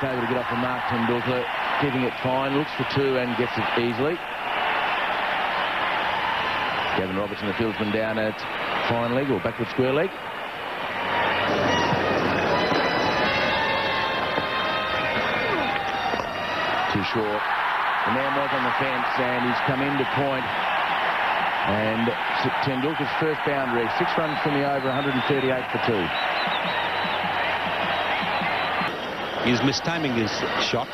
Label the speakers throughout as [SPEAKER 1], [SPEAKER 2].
[SPEAKER 1] just able to get off the mark. Tendulkar keeping it fine, looks for two and gets it easily. Gavin Robertson, the fieldsman, down at fine leg or backward square leg. Too short. The man was on the fence and he's come into point. And Tendulkar's first boundary, 6 runs from the over, 138 for 2.
[SPEAKER 2] He's mistiming his shot.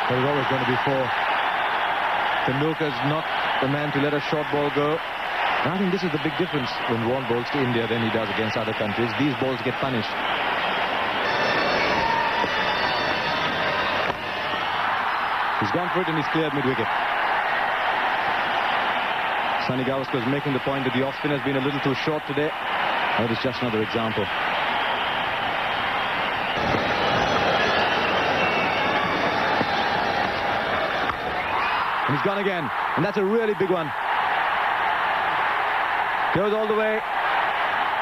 [SPEAKER 3] There's always going to be 4. Tendulkar's not the man to let a short ball go. And I think this is the big difference when Warne bowls to India than he does against other countries. These balls get punished. He's gone for it and he's cleared mid-wicket. Sunny Gavaskar is making the point that the off-spin has been a little too short today. That is just another example. And he's gone again. And that's a really big one. Goes all the way.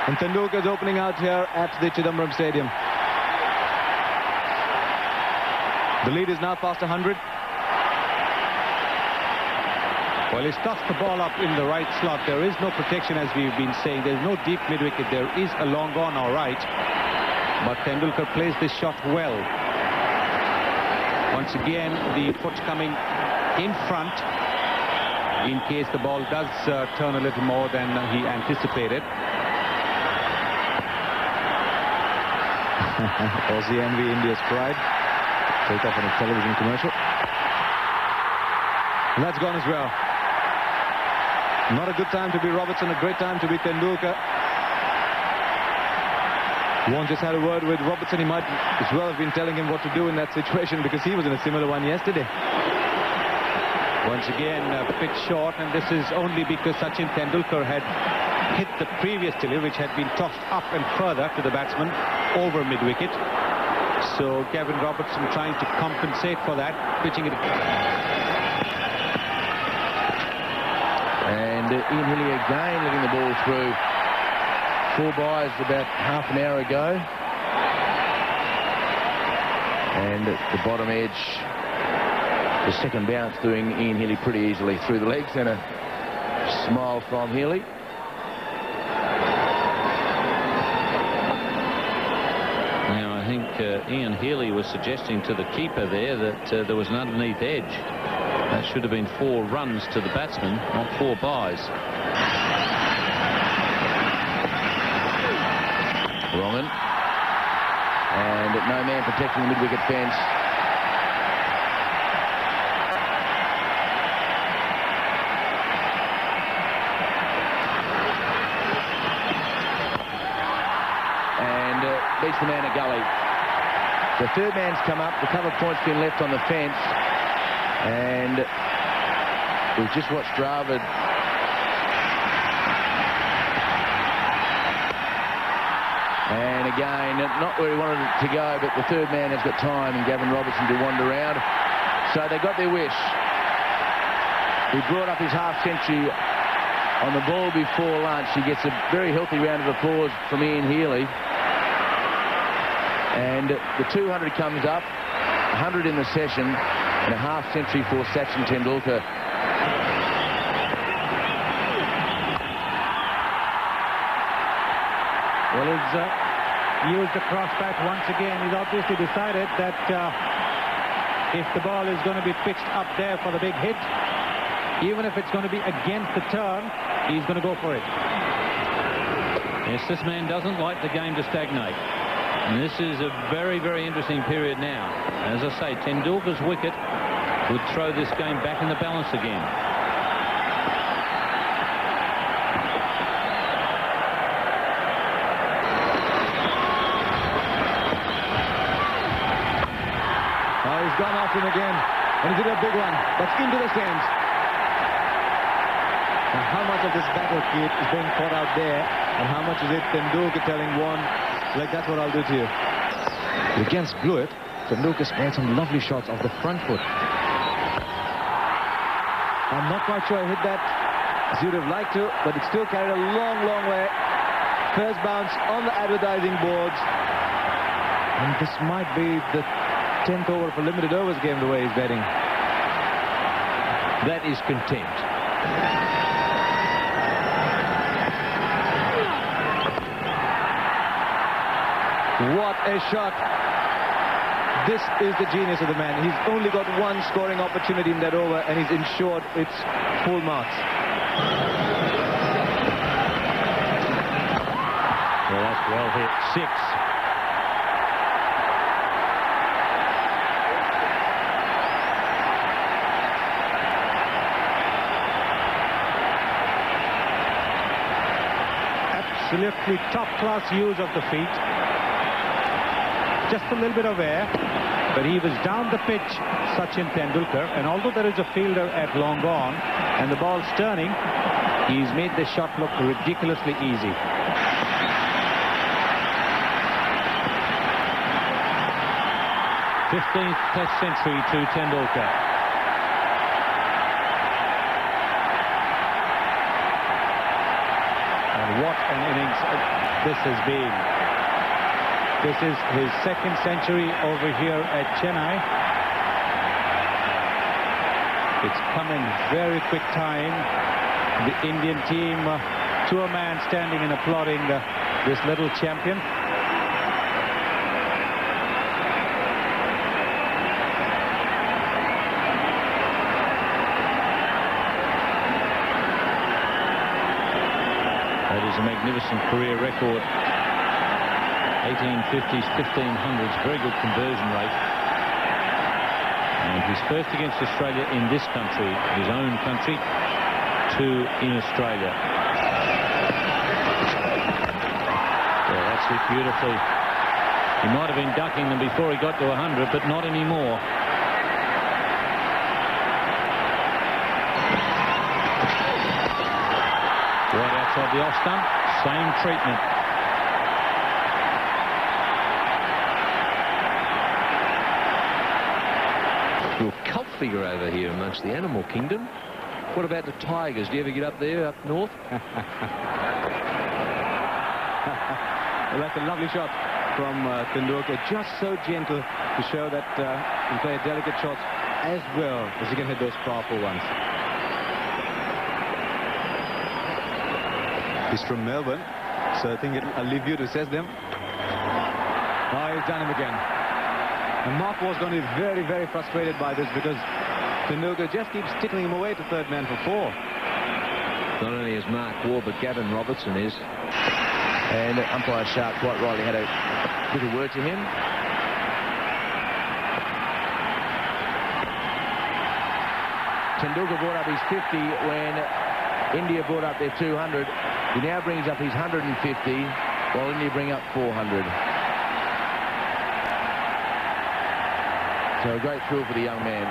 [SPEAKER 3] And Tendulkar is opening out here at the Chidambaram Stadium. The lead is now past 100.
[SPEAKER 2] Well, he's tossed the ball up in the right slot. There is no protection, as we've been saying. There's no deep mid-wicket. There is a long on, all right. But Tendulkar plays this shot well. Once again, the foot coming in front in case the ball does turn a little more than he anticipated.
[SPEAKER 3] Aussie envy, India's pride. Take off on a television commercial. And that's gone as well. Not a good time to be Robertson, a great time to be Tendulkar. Warne just had a word with Robertson. He might as well have been telling him what to do in that situation because he was in a similar one yesterday.
[SPEAKER 2] Once again, a bit short, and this is only because Sachin Tendulkar had hit the previous delivery, which had been tossed up and further to the batsman over mid-wicket. So Gavin Robertson trying to compensate for that, pitching it.
[SPEAKER 1] And Ian Hilly again letting the ball through. 4 byes about half an hour ago. And at the bottom edge, the second bounce doing Ian Hilly pretty easily through the legs, and a smile from Healy.
[SPEAKER 4] Now, I think Ian Healy was suggesting to the keeper there that there was an underneath edge. That should have been 4 runs to the batsman, not 4 byes.
[SPEAKER 1] Wrong. And no man protecting the mid-wicket fence. And beats the man at gully. The third man's come up. The cover point's been left on the fence. And we've just watched Dravid and again, not where he wanted it to go, but the third man has got time and Gavin Robertson to wander around. So they got their wish. He brought up his half-century on the ball before lunch. He gets a very healthy round of applause from Ian Healy. And the 200 comes up, 100 in the session, and a half-century for Sachin Tendulkar.
[SPEAKER 5] Well, he's used the crossback once again. He's obviously decided that if the ball is going to be pitched up there for the big hit, even if it's going to be against the turn, he's going to go for it.
[SPEAKER 4] Yes, this man doesn't like the game to stagnate. And this is a very, very interesting period now. As I say, Tendulkar's wicket would throw this game back in the balance again.
[SPEAKER 3] He's gone after him again, and he did a big one, but into the stands. Now, how much of this battle, Keith, is being fought out there, and how much is it Tendulkar telling Warne, like, that's what I'll do to you? But against Blewett, Tendulkar spared some lovely shots off the front foot. I'm not quite sure I hit that as you'd have liked to, but it still carried a long, long way. First bounce on the advertising boards. And this might be the 10th over of a limited overs game, the way he's betting.
[SPEAKER 4] That is contempt.
[SPEAKER 3] What a shot. This is the genius of the man. He's only got one scoring opportunity in that over, and he's ensured it's full marks.
[SPEAKER 4] Well, that's well hit. 6.
[SPEAKER 5] Absolutely top-class use of the feet. Just a little bit of air, but he was down the pitch, Sachin Tendulkar, and although there is a fielder at long on and the ball's turning, he's made the shot look ridiculously easy.
[SPEAKER 4] th Test century to Tendulkar.
[SPEAKER 5] And what an innings this has been. This is his second century over here at Chennai. It's come in very quick time. The Indian team to a man standing and applauding this little champion.
[SPEAKER 4] That is a magnificent career record. 1850s, 1500s, very good conversion rate. And he's first against Australia in this country, his own country, 2 in Australia. Well, that's hit beautifully. He might have been ducking them before he got to 100, but not anymore. Right outside the off stump, same treatment.
[SPEAKER 6] Real cult figure over here amongst the animal kingdom. What about the tigers? Do you ever get up there, up north?
[SPEAKER 3] Well, that's a lovely shot from Tendulkar. Just so gentle to show that he can play delicate shots as well as he can hit those powerful ones. He's from Melbourne, so I think I'll leave you to assess them. Oh, he's done him again. And Mark was going to be very, very frustrated by this because Tendulkar just keeps tickling him away to third man for 4.
[SPEAKER 6] Not only is Mark Waugh, but Gavin Robertson is.
[SPEAKER 1] And umpire Sharp quite rightly had a little word to him. Tendulkar brought up his 50 when India brought up their 200. He now brings up his 150, while India bring up 400. So a great thrill for the young man.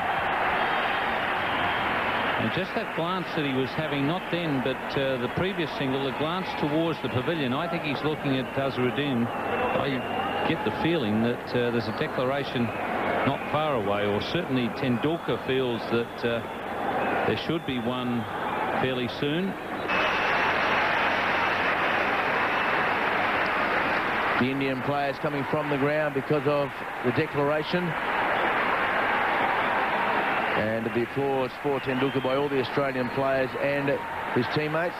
[SPEAKER 4] And just that glance that he was having, not then, but the previous single, the glance towards the pavilion, I think he's looking at Azharuddin. I get the feeling that there's a declaration not far away, or certainly Tendulkar feels that there should be one fairly soon.
[SPEAKER 1] The Indian players coming from the ground because of the declaration. And the applause for Tendulkar by all the Australian players and his teammates.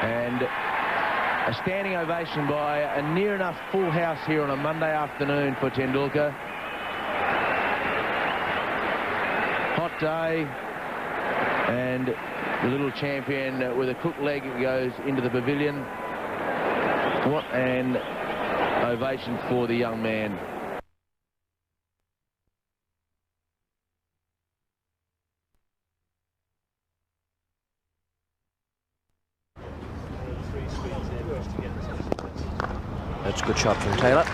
[SPEAKER 1] And a standing ovation by a near enough full house here on a Monday afternoon for Tendulkar. Hot day, and the little champion with a crook leg goes into the pavilion. What an ovation for the young man.
[SPEAKER 6] That's a good shot from Taylor.